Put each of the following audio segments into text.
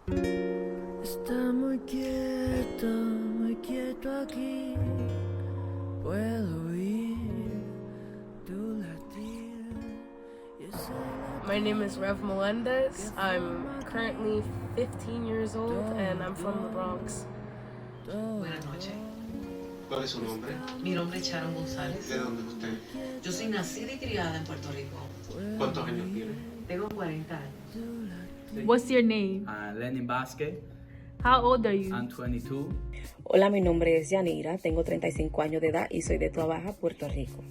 Está muy quieto aquí. Puedo oír tu latir. My name is Rev Melendez. I'm currently 15 years old and I'm from the Bronx. Buenas noches. ¿Cuál es su nombre? Mi nombre es Sharon González. ¿De dónde es usted? Yo soy nacida y criada en Puerto Rico. ¿Cuántos años tiene? Tengo 40 años. What's your name? Lenin Basque. How old are you? I'm 22. Hola, mi nombre es Yanira, tengo 35 años de edad y soy de Toa Baja, Puerto Rico.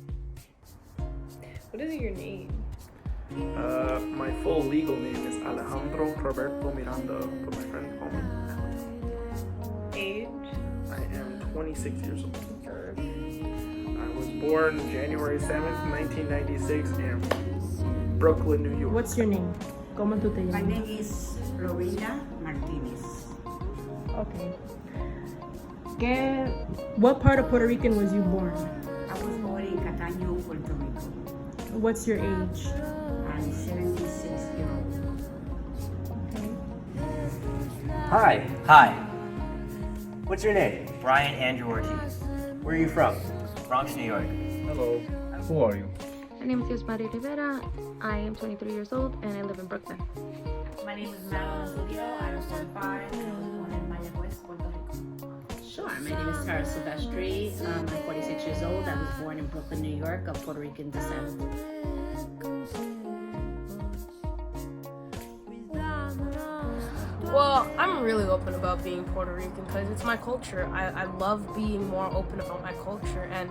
What is your name? My full legal name is Alejandro Roberto Miranda, but my friends call me Alex. Age? I am 26 years old. I was born January 7th, 1996 in Brooklyn, New York. What's your name? ¿Cómo tú te My llamas? name is Florina Martinez. Okay. What part of Puerto Rican was you born? I was born in Cataño, Puerto Rico. What's your age? I'm 76 years old. Hi. Hi, What's your name? Brian Andrew Ortiz, Where are you from? Bronx, New York. Hello. Who are you? My name is Yosmari Rivera. I am 23 years old and I live in Brooklyn. My name is Madeline Zulio. I am 45 and I was born in Mayagüez, Puerto Rico. Sure, my name is Tara Silvestri. I'm 46 years old. I was born in Brooklyn, New York, of Puerto Rican descent. Well, I'm really open about being Puerto Rican because it's my culture. I love being more open about my culture, and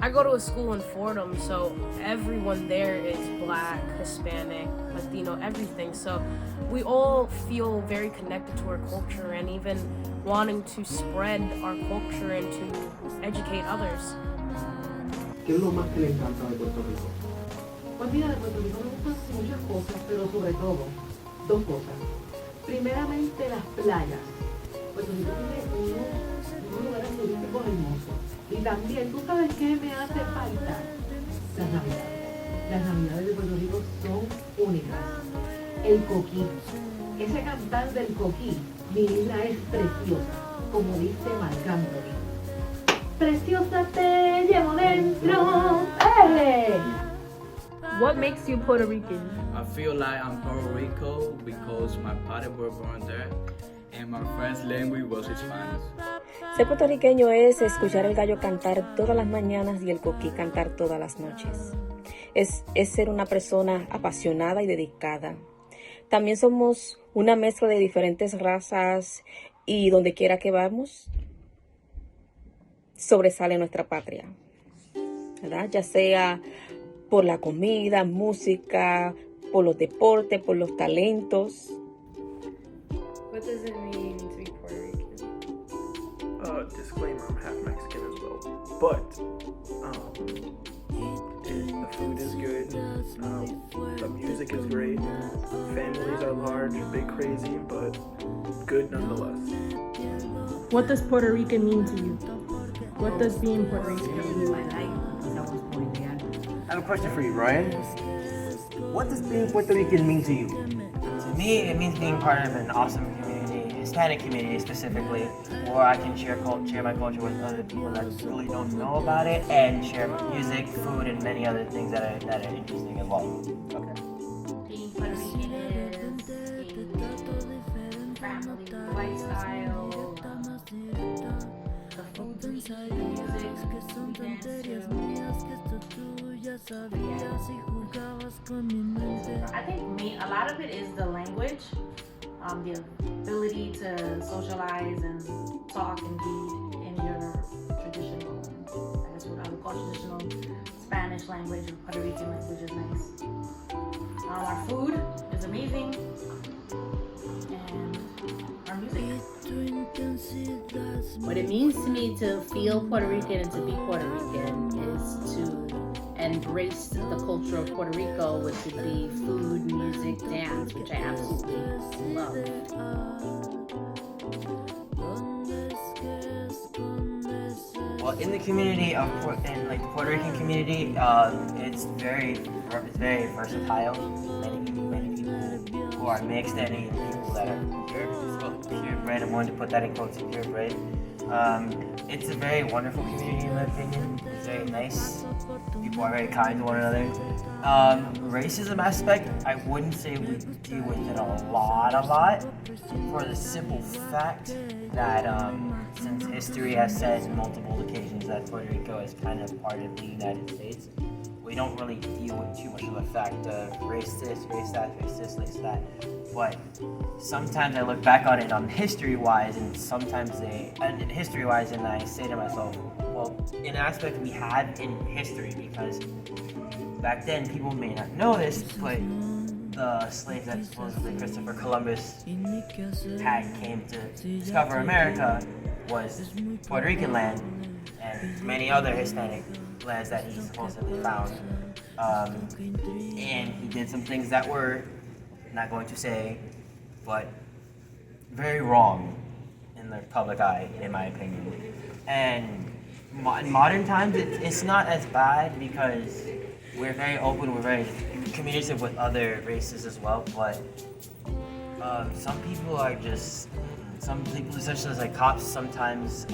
I go to a school in Fordham, so everyone there is Black, Hispanic, Latino, everything. So we all feel very connected to our culture and even wanting to spread our culture and to educate others. ¿Qué es lo más que le encanta de Puerto Rico? Pues mira, de Puerto Rico me gustan muchas cosas, pero sobre todo, dos cosas. Primeramente, las playas. Puerto Rico tiene unos lugares turísticos hermosos. Y también, ¿tú sabes qué me hace falta? Las navidades. Las navidades de Puerto Rico son únicas. El coquí. Ese cantar del coquí, mi isla es preciosa, como dice Marc Anthony. Preciosa te llevo dentro. ¡Hey! What makes you Puerto Rican? I feel like I'm Puerto Rico because my parents were born there and my first language was Spanish. Ser puertorriqueño es escuchar el gallo cantar todas las mañanas y el coquí cantar todas las noches. Es ser una persona apasionada y dedicada. También somos una mezcla de diferentes razas y donde quiera que vamos, sobresale nuestra patria, ¿verdad? Ya sea por la comida, música, por los deportes, por los talentos. What does it mean to be Puerto Rican? Disclaimer, I'm half Mexican as well. But, the food is good, the music is great, families are large, big crazy, but good nonetheless. What does Puerto Rican mean to you? What does being Puerto Rican mean? My life because I was born there. I have a question for you, Brian. What does being Puerto Rican mean to you? To me, it means being part of an awesome community, Hispanic community specifically, where I can share my culture with other people that really don't know about it, and share music, food, and many other things that are interesting as well. Okay. Being Puerto Rican is family lifestyle, the food we eat, the music we dance to. I think a lot of it is the language, the ability to socialize and talk and be in your traditional, I guess what I would call traditional Spanish language or Puerto Rican language is nice. Our food is amazing, and our music. What it means to me to feel Puerto Rican and to be Puerto Rican is to embrace the culture of Puerto Rico, which would be food, music, dance, which I absolutely love. Well, in the community of the Puerto Rican community, it's very versatile. Many people who are mixed and even people that are here. kind of wanted to put that in quotes here, right? It's a very wonderful community in my opinion. It's very nice. People are very kind to one another. Racism aspect, I wouldn't say we deal with it a lot, for the simple fact that since history has said on multiple occasions that Puerto Rico is kind of part of the United States, we don't really deal with too much of the fact of race this, race that, race this, race that. But sometimes I look back on it history-wise, and and I say to myself, well, in an aspect we had in history, because back then people may not know this, but the slaves that supposedly Christopher Columbus came to discover America was Puerto Rican land and many other Hispanic lands that he supposedly found. And he did some things that were, not going to say, but very wrong in the public eye, in my opinion. And in modern times, it's not as bad because we're very open, we're very communicative with other races as well, but some people are just, especially like cops sometimes,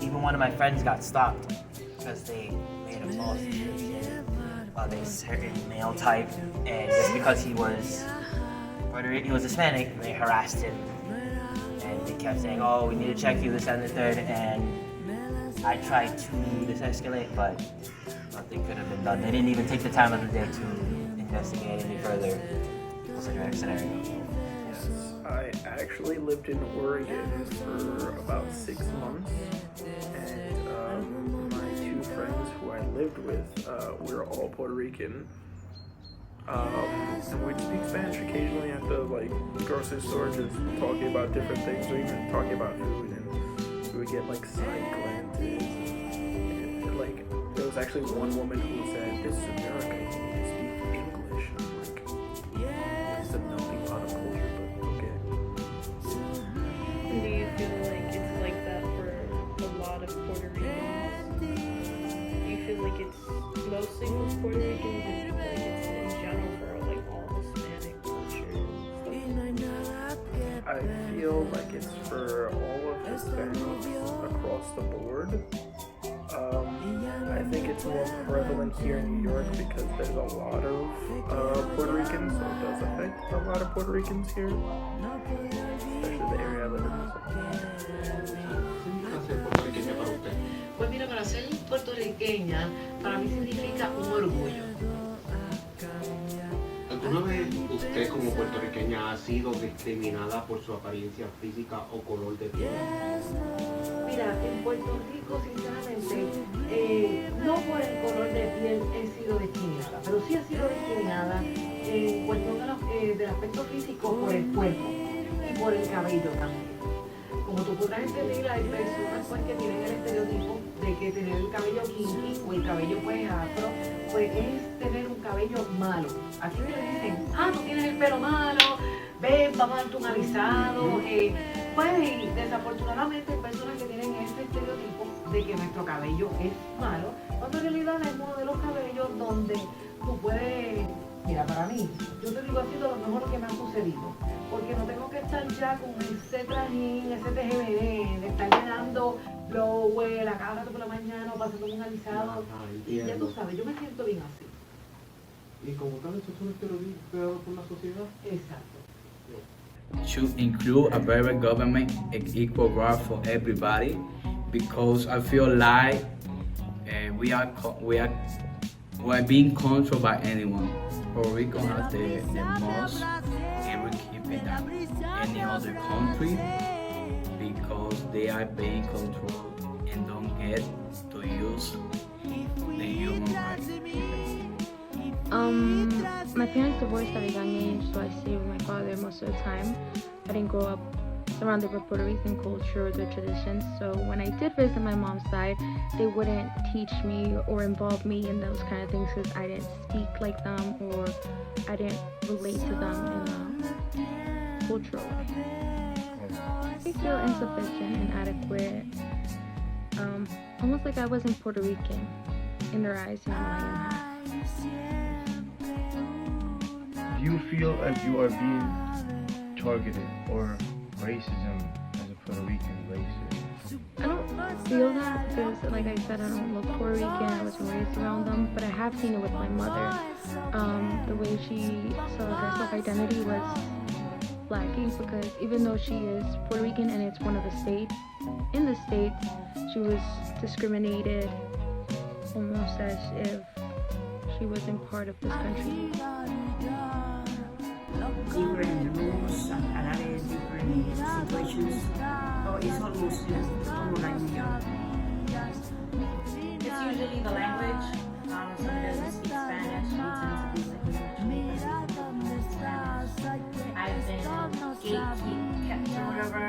even one of my friends got stopped because they made a false description of a certain male type, and just because he was Hispanic, they harassed him, and they kept saying, oh, we need to check you, this and the third, and I tried to de-escalate, but nothing could have been done. They didn't even take the time of the day to investigate any further scenario. Yes, I actually lived in Oregon for about 6 months, and my two friends who I lived with, we're all Puerto Rican. And we'd speak Spanish occasionally at the grocery store, just talking about different things, or even talking about food, and we would get side glances. And, there was actually one woman who said, "This is America, you need to speak English." And I'm like, it's a melting pot of culture, but okay. Do you feel like it's like that for a lot of Puerto Ricans? Do you feel like it's mostly with Puerto Ricans, or do you feel like it's in general for all Hispanic culture and stuff? I feel like it's for all of Hispanics across the board. I think it's more prevalent here in New York because there's a lot of Puerto Ricans, so it does affect a lot of Puerto Ricans here, especially the area I live in. Pues mira, para ser puertorriqueña, para mí significa un orgullo. ¿Alguna vez usted como puertorriqueña ha sido discriminada por su apariencia física o color de piel? Mira, en Puerto Rico, sinceramente, no por el color de piel he sido discriminada, pero sí he sido discriminada en cuestión del aspecto físico por el cuerpo y por el cabello también. Como tú podrás entender, hay personas que tienen el estereotipo de que tener el cabello kinky o el cabello afro, pues es tener un cabello malo. Aquí me dicen, tú tienes el pelo malo, ven, vamos a darte un alisado. Pues desafortunadamente hay personas que tienen este estereotipo de que nuestro cabello es malo, cuando en realidad es uno de los cabellos donde tú puedes, mira, para mí, yo te digo, ha sido lo mejor que me ha sucedido, porque no tengo que estar ya con ese trajín, ese TGBD, de estar llenando blower a cada rato por la mañana o pasando un alisado. Ya tú sabes, yo me siento bien así. Y como tal, eso es un estereotipo creado por la sociedad. Exacto. Should include a better government and equal right for everybody, because I feel like we're being controlled by anyone. Puerto Rico has the most gatekeeping than any other country because they are being controlled and don't get to use the human rights. My parents divorced at a young age, so I stayed with my father most of the time. I didn't grow up surrounded by Puerto Rican culture or their traditions, so when I did visit my mom's side, they wouldn't teach me or involve me in those kind of things because I didn't speak like them or I didn't relate to them in a cultural way. I feel insufficient, inadequate, almost like I wasn't Puerto Rican in their eyes, even though I am half. Do you feel like you are being targeted or racism as a Puerto Rican racist? I don't feel that because, like I said, I don't look Puerto Rican. I wasn't raised around them, but I have seen it with my mother. The way she saw her self-identity was lacking because even though she is Puerto Rican and it's one of the states, in the states, she was discriminated almost as if she wasn't part of this country. Different rules and a lot of different situations. Oh, it's almost como like New York. It's usually the language. If somebody doesn't speak Spanish, we tend to be like pretty much Spanish. I've been kept or whatever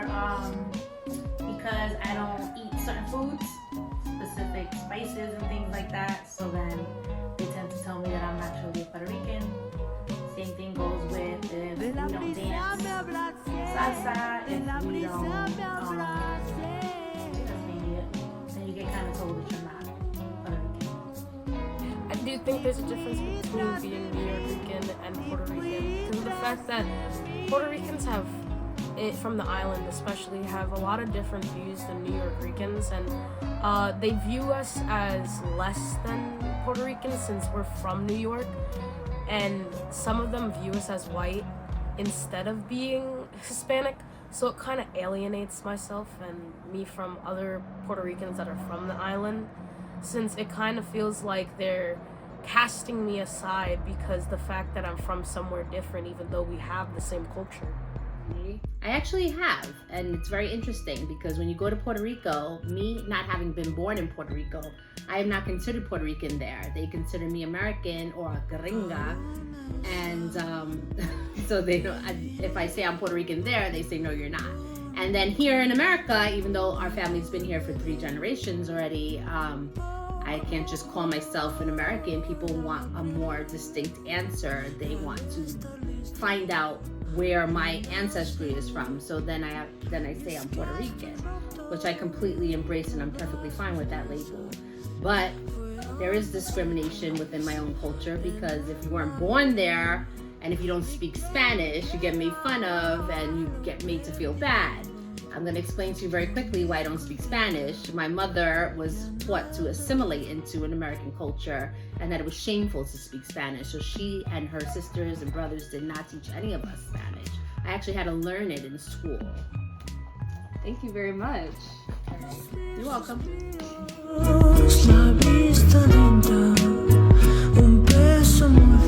because I don't eat certain foods, specific spices and things like that. So then they tend to tell me that I'm not truly a Puerto Rican. Same thing goes with if we don't dance salsa, if we don't, then you get kind of told that you're not Puerto Rican. I do think there's a difference between being New York Rican and Puerto Rican because of the fact that Puerto Ricans have, from the island especially, have a lot of different views than New York Ricans, and they view us as less than Puerto Ricans since we're from New York, and some of them view us as white instead of being Hispanic, so it kind of alienates myself and me from other Puerto Ricans that are from the island, since it kind of feels like they're casting me aside because the fact that I'm from somewhere different, even though we have the same culture. I actually have, and it's very interesting because when you go to Puerto Rico, me not having been born in Puerto Rico, I am not considered Puerto Rican there. They consider me American or a gringa, and so they don't. If I say I'm Puerto Rican there, they say no, you're not. And then here in America, even though our family's been here for 3 generations already, I can't just call myself an American. People want a more distinct answer. They want to find out where my ancestry is from. So then I say I'm Puerto Rican, which I completely embrace, and I'm perfectly fine with that label. But there is discrimination within my own culture because if you weren't born there and if you don't speak Spanish, you get made fun of and you get made to feel bad. I'm going to explain to you very quickly why I don't speak Spanish. My mother was taught to assimilate into an American culture and that it was shameful to speak Spanish. So she and her sisters and brothers did not teach any of us Spanish. I actually had to learn it in school. Thank you very much. You're welcome. La vista lenta, un beso muy